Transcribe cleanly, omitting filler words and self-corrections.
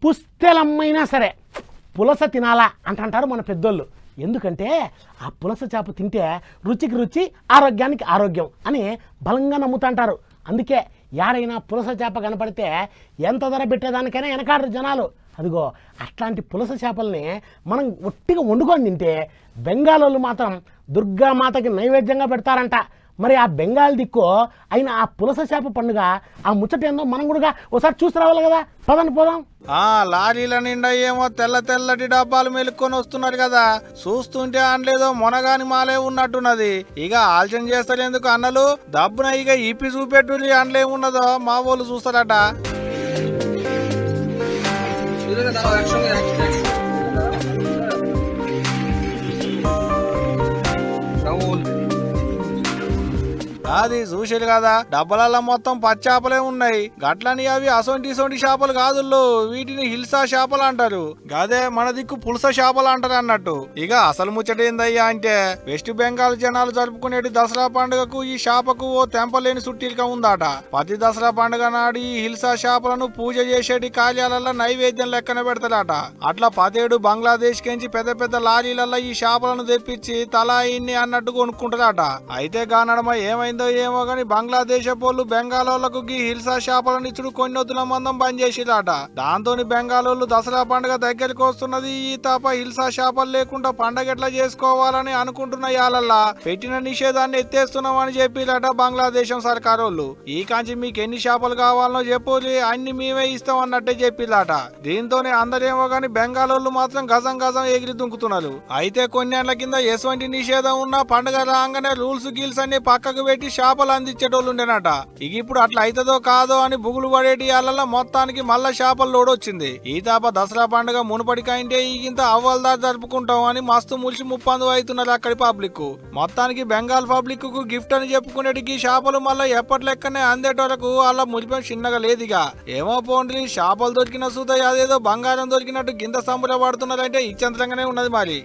పుస్తెలమ్మైనా సరే పులస తినాలా అంటారు మన పెద్దోళ్ళు. ఎందుకంటే ఆ పులస చేప తింటే రుచికి రుచి ఆరోగ్యానికి ఆరోగ్యం అని బలంగా నమ్ముతుంటారు. అందుకే యాడైనా పులస చేప కనపడితే ఎంత ధర పెట్టేదానికైనా వెనకాడరు జనాలు. అదిగో అట్లాంటి పులస చేపల్ని మనం ఒట్టిగా వండుకొని తింటే బెంగాలోళ్ళు మాత్రం దుర్గామాతకి నైవేద్యంగా పెడతారంట. మరి ఆ బెంగాల్ దిక్కు అయిన ఆ పులస చేప పండుగ ఆ ముచ్చట ఏందో మనం కూడా ఒకసారి చూసి రావాలి కదా. పదండి పోదాం. లారీల నిండా ఏమో తెల్ల తెల్లటి డబ్బాలు మెలుక్కొని వస్తున్నారు కదా. చూస్తుంటే అనలేదో మొనగాని మాలే ఉన్నట్టున్నది. ఇక ఆలోచన చేస్తారెందుకు అన్నలు, దబ్బున ఇక ఇప్పి చూపెట్టు అనలేమున్నదో మా వాళ్ళు చూస్తారట. అది చూసేది కదా, డబ్బలలో మొత్తం పచ్చాపలే ఉన్నాయి. గట్లని అవి అసొంటి చేపలు కాదుల్లో, వీటిని హిల్సా చేపలు అంటారు. గదే మన దిక్కు పులస చేపలు అంటారు అన్నట్టు. ఇక అసలు ముచ్చట ఏందయ్యా అంటే, వెస్ట్ బెంగాల్ జనాలు జరుపుకునేటి దసరా పండుగకు ఈ చేపకు ఓ తెంపలేని సుట్టిక ఉందట. ప్రతి దసరా పండుగ నాడు ఈ హిల్సా చేపలను పూజ చేసేటి కార్యాలల్లో నైవేద్యం లెక్కన పెడతారట. అట్లా 17 బంగ్లాదేశ్ కించి పెద్ద పెద్ద లారీలలో ఈ చేపలను తెప్పించి తలా ఇన్ని అన్నట్టు కొనుక్కుంటారట. అయితే గానడమ ఏమైందో ఏమో గాని బంగ్లాదేశ్ పోళ్ళు బెంగాలోళ్లకు గీ హిల్సా చేపలను ఇచ్చుడు కొన్ని వద్దుల మందం బంద్ చేసిరాట. దాంతో బెంగాలోళ్ళు దసరా పండుగ దగ్గరికి వస్తున్నది, ఈ తప్ప హిల్సా చేపలు లేకుండా పండగ ఎట్లా చేసుకోవాలని అనుకుంటున్న యాలల్లా పెట్టిన నిషేధాన్ని ఎత్తేస్తున్నామని చెప్పిరట బంగ్లాదేశం సర్కారోళ్ళు. ఈ కాంచి మీకు ఎన్ని చేపలు కావాలనో చెప్పులి, అన్ని మేమే ఇస్తాం అన్నట్టే చెప్పిరట. దీంతోనే అందరేమో గాని బెంగాలోళ్ళు మాత్రం గజం గజం ఎగిరి దుంకుతున్నారు. అయితే కొన్ని ఏళ్ల కింద ఎటువంటి నిషేధం ఉన్నా పండుగ రాగానే రూల్స్ గీల్స్ అన్ని పక్కకు పెట్టి చేపలు అందించేటోళ్ళు ఉండేనట. ఇక ఇప్పుడు అట్లా అవుతుందో కాదో అని బుగులు పడేటి వాళ్ళ మొత్తానికి మళ్ళా చేపలు లోడొచ్చింది. ఈ తాప దసరా పండుగ మునుపటికంటే ఈగింత అవ్వలదారు జరుపుకుంటాం అని మస్తు ములిసి ముప్పందు అవుతున్నారు అక్కడి పబ్లిక్. మొత్తానికి బెంగాల్ పబ్లిక్ కు గిఫ్ట్ అని చెప్పుకునేటికి చేపలు మళ్ళీ ఎప్పటి లెక్కనే అందేటోళ్ళకు వాళ్ళ ములిపం చిన్నగా లేదుగా. ఏమో పోండి, చేపలు దొరికిన సూత అదేదో బంగారం దొరికినట్టు గింత సంబరపడుతున్నారంటే ఇచ్చంతరంగానే ఉన్నది మరి.